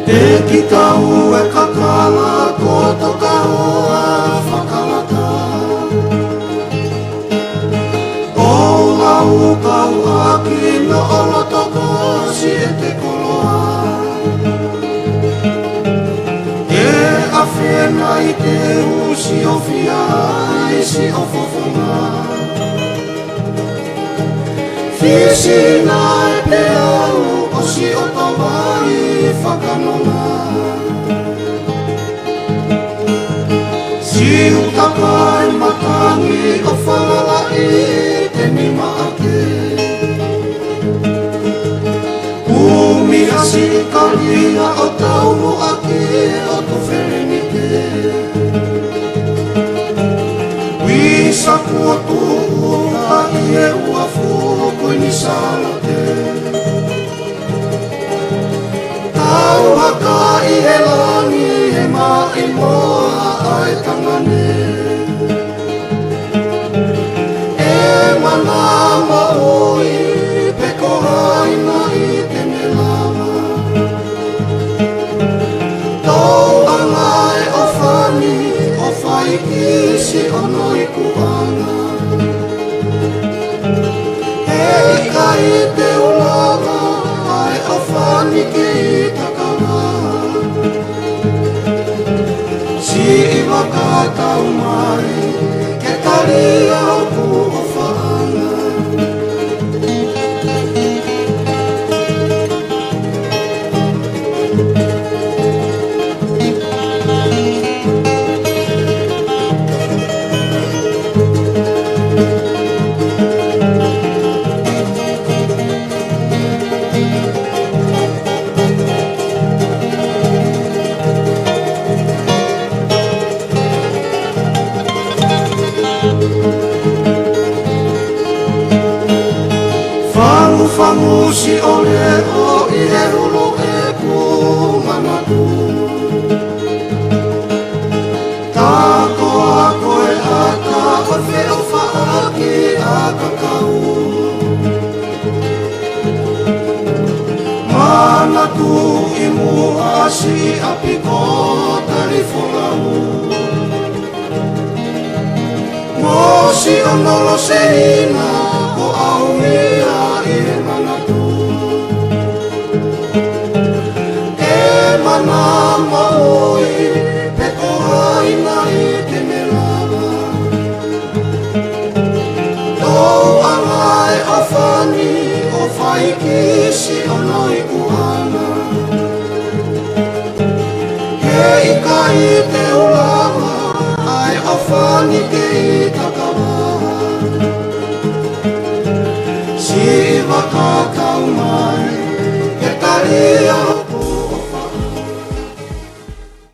Te ki kau e kakala ko to kau a whakalata. O lau kau aki no olo toko si e te koloa. E awhena i te usi o whia i si o whawhonga. Whisina e te au o si o tawai whakanonga. Si utaka e matangi o whalala i te nima ake. Umi asi kalia o taunu ake o to wherenike. Wisa kua tuunga i e ua fuko i ni salate. Tau haka i he lani he mai moa ai tangane. E mana maui peko haina i tene lama. Tau anga e o whani o whaiki si ono i kuana. E ika i te ulaga ai o whani ki i takanga. Si i wakatau mai ke taria o ku o whaanga. Whangu si ole o i he rolo e ku manatu. Tako a koe aka o whio whaaki a kakau. Manatu i mua si api ko tari wholau. Mo si onolo se ina ko au mia i he manatu. E mana maui peko haina i te melawa. Tau angai o whani o whaiki si ono i kuana. He ika i te ulawa ai o whani ke i takawa. Si wakakau mai